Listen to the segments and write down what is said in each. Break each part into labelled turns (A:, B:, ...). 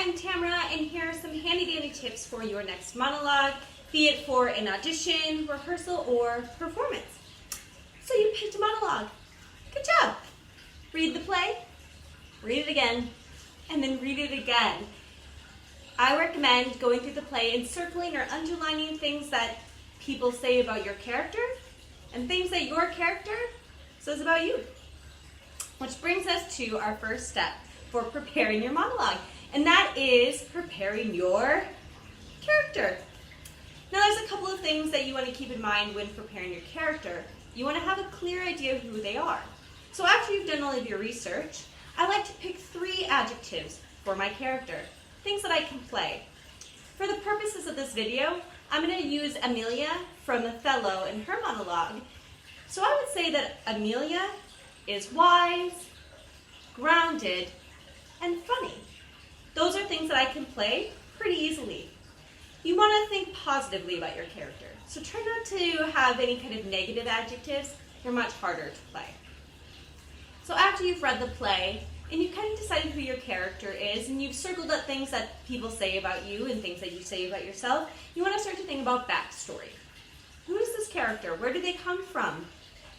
A: I'm Tamara, and here are some handy-dandy tips for your next monologue, be it for an audition, rehearsal, or performance. So you picked a monologue. Good job. Read the play, read it again, and then read it again. I recommend going through the play and circling or underlining things that people say about your character and things that your character says about you. Which brings us to our first step for preparing your monologue, and that is preparing your character. Now there's a couple of things that you want to keep in mind when preparing your character. You want to have a clear idea of who they are. So after you've done all of your research, I like to pick 3 adjectives for my character, things that I can play. For the purposes of this video, I'm going to use Amelia from Othello in her monologue. So I would say that Amelia is wise, grounded, and funny. Those are things that I can play pretty easily. You want to think positively about your character. So try not to have any kind of negative adjectives. They're much harder to play. So after you've read the play, and you've kind of decided who your character is, and you've circled up things that people say about you and things that you say about yourself, you want to start to think about backstory. Who is this character? Where did they come from?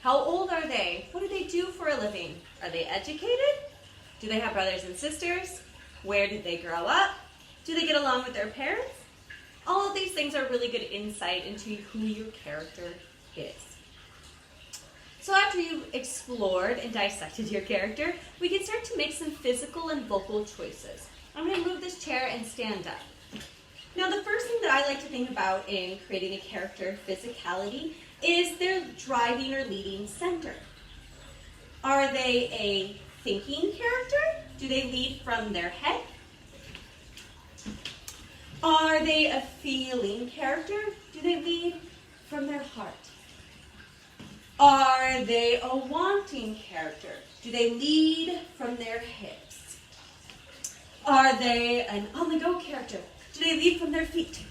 A: How old are they? What do they do for a living? Are they educated? Do they have brothers and sisters? Where did they grow up? Do they get along with their parents? All of these things are really good insight into who your character is. So after you've explored and dissected your character, we can start to make some physical and vocal choices. I'm going to move this chair and stand up. Now the first thing that I like to think about in creating a character physicality is their driving or leading center. Are they a thinking character? Do they lead from their head? Are they a feeling character? Do they lead from their heart? Are they a wanting character? Do they lead from their hips? Are they an on-the-go character? Do they lead from their feet?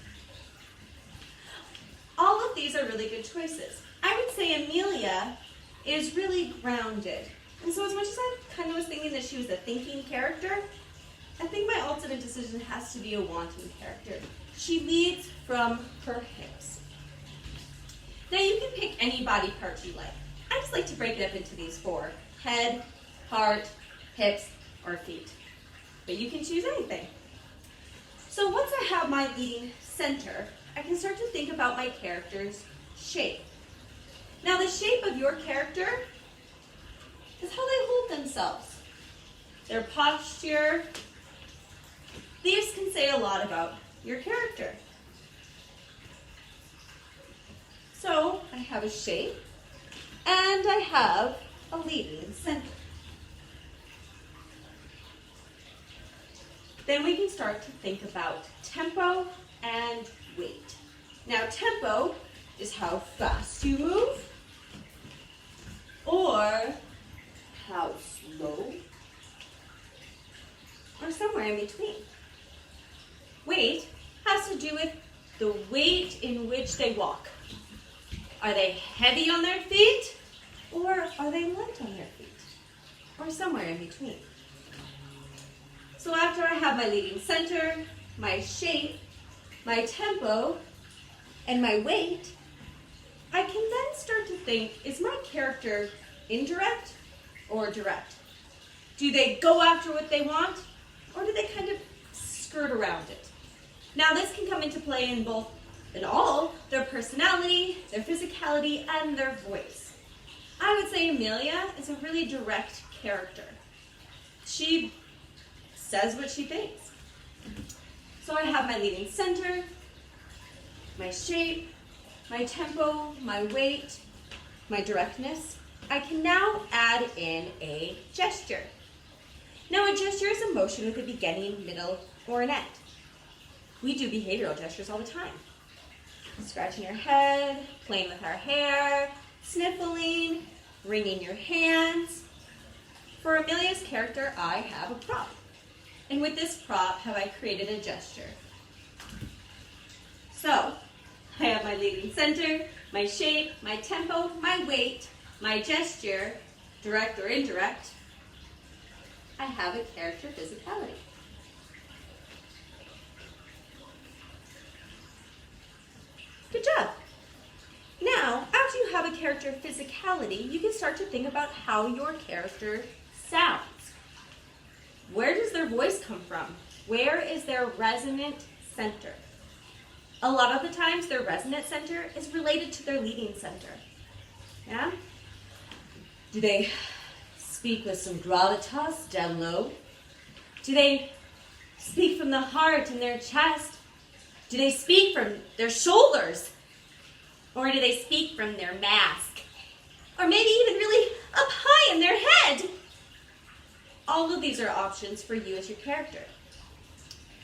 A: All of these are really good choices. I would say Amelia is really grounded. And so as much as I kind of was thinking that she was a thinking character, I think my ultimate decision has to be a wanting character. She leads from her hips. Now you can pick any body part you like. I just like to break it up into these 4: head, heart, hips, or feet. But you can choose anything. So once I have my leading center, I can start to think about my character's shape. Now the shape of your character is how they hold themselves. Their posture. These can say a lot about your character. So I have a shape and I have a leading center. Then we can start to think about tempo and weight. Now tempo is how fast you move or how slow or somewhere in between. Weight has to do with the weight in which they walk. Are they heavy on their feet or are they light on their feet or somewhere in between? So after I have my leading center, my shape, my tempo, and my weight, I can then start to think, is my character indirect or direct? Do they go after what they want or do they kind of skirt around it? Now this can come into play in all their personality, their physicality, and their voice. I would say Amelia is a really direct character. She says what she thinks. So I have my leading center, my shape, my tempo, my weight, my directness. I can now add in a gesture. Now a gesture is a motion with a beginning, middle, or an end. We do behavioral gestures all the time. Scratching your head, playing with our hair, sniffling, wringing your hands. For Amelia's character, I have a prop. And with this prop, have I created a gesture. So, I have my leading center, my shape, my tempo, my weight, my gesture, direct or indirect. I have a character physicality. Good job. Now, after you have a character physicality, you can start to think about how your character sounds. Where does their voice come from? Where is their resonant center? A lot of the times, their resonant center is related to their leading center. Yeah? Do they speak with some gravitas down low? Do they speak from the heart in their chest? Do they speak from their shoulders? Or do they speak from their mask? Or maybe even really up high in their head? All of these are options for you as your character.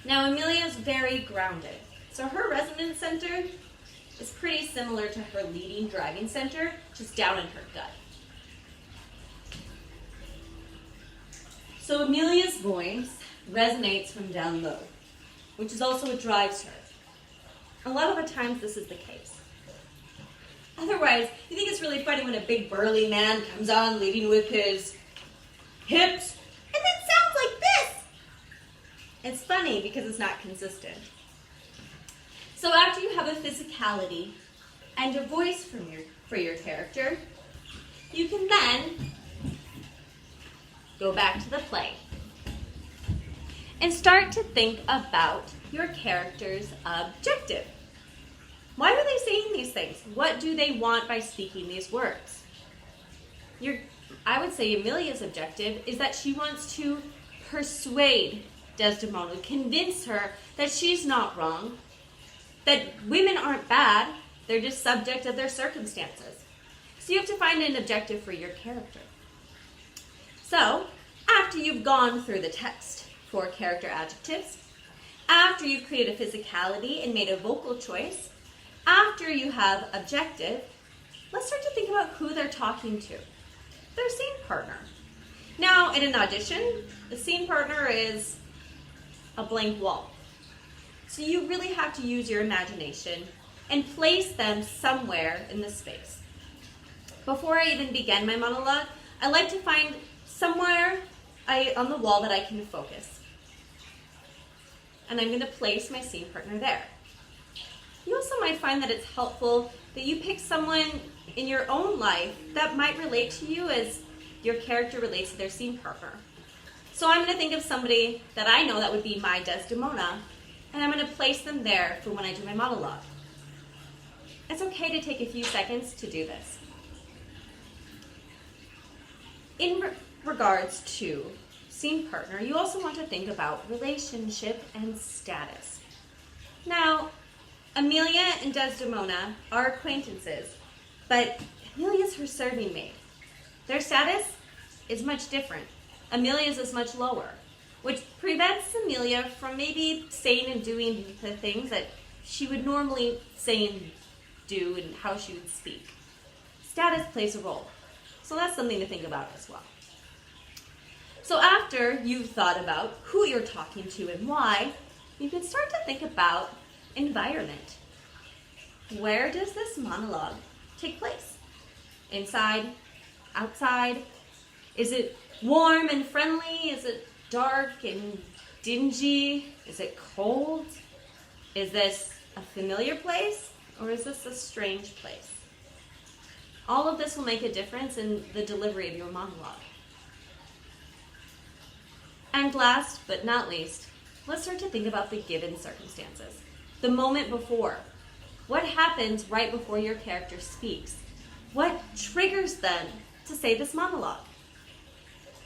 A: Now, Amelia is very grounded. So her resonance center is pretty similar to her leading driving center, just down in her gut. So Amelia's voice resonates from down low, which is also what drives her. A lot of the times this is the case. Otherwise, you think it's really funny when a big burly man comes on leading with his hips and then sounds like this. It's funny because it's not consistent. So after you have a physicality and a voice for your character, you can then go back to the play and start to think about your character's objective. Why are they saying these things? What do they want by speaking these words? I would say Amelia's objective is that she wants to persuade Desdemona, convince her that she's not wrong, that women aren't bad, they're just subject of their circumstances. So you have to find an objective for your character. So, after you've gone through the text for character adjectives, after you've created a physicality and made a vocal choice, after you have objective, let's start to think about who they're talking to. Their scene partner. Now, in an audition, the scene partner is a blank wall. So you really have to use your imagination and place them somewhere in the space. Before I even begin my monologue, I like to find somewhere on the wall that I can focus. And I'm going to place my scene partner there. You also might find that it's helpful that you pick someone in your own life that might relate to you as your character relates to their scene partner. So I'm going to think of somebody that I know that would be my Desdemona, and I'm going to place them there for when I do my monologue. It's okay to take a few seconds to do this. In regards to scene partner, you also want to think about relationship and status. Now, Amelia and Desdemona are acquaintances, but Amelia's her serving maid. Their status is much different. Amelia's is much lower, which prevents Amelia from maybe saying and doing the things that she would normally say and do and how she would speak. Status plays a role, so that's something to think about as well. So after you've thought about who you're talking to and why, you can start to think about environment. Where does this monologue take place? Inside? Outside? Is it warm and friendly? Is it dark and dingy? Is it cold? Is this a familiar place or is this a strange place? All of this will make a difference in the delivery of your monologue. And last but not least, let's start to think about the given circumstances. The moment before. What happens right before your character speaks? What triggers them to say this monologue?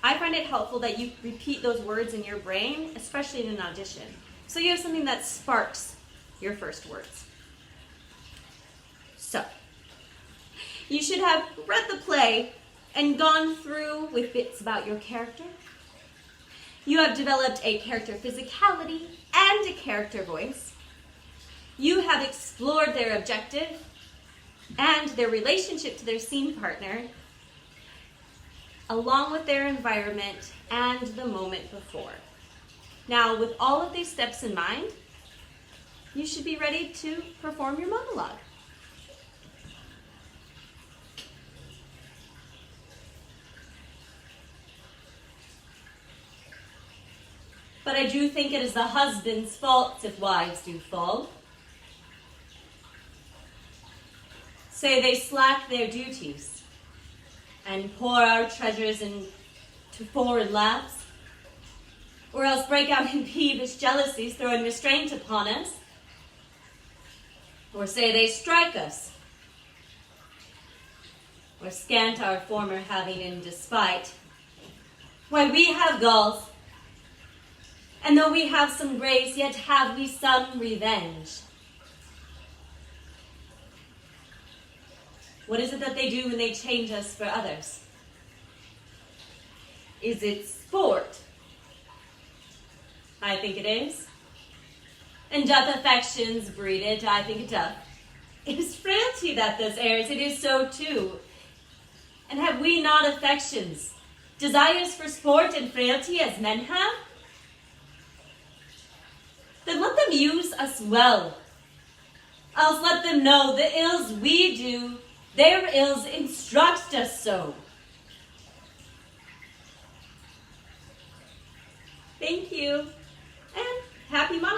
A: I find it helpful that you repeat those words in your brain, especially in an audition, so you have something that sparks your first words. So, you should have read the play and gone through with bits about your character. You have developed a character physicality and a character voice. You have explored their objective and their relationship to their scene partner, along with their environment and the moment before. Now, with all of these steps in mind, you should be ready to perform your monologue. But I do think it is the husband's fault if wives do fall. Say they slack their duties and pour our treasures into foreign laps, or else break out in peevish jealousies, throwing restraint upon us, or say they strike us, or scant our former having in despite. Why, we have galls, and though we have some grace, yet have we some revenge. What is it that they do when they change us for others? Is it sport? I think it is. And doth affections breed it? I think it doth. It is frailty that thus errs, it is so too. And have we not affections, desires for sport and frailty as men have? Then let them use us well. Else let them know the ills we do, their ills instruct us so. Thank you, and happy Monologue.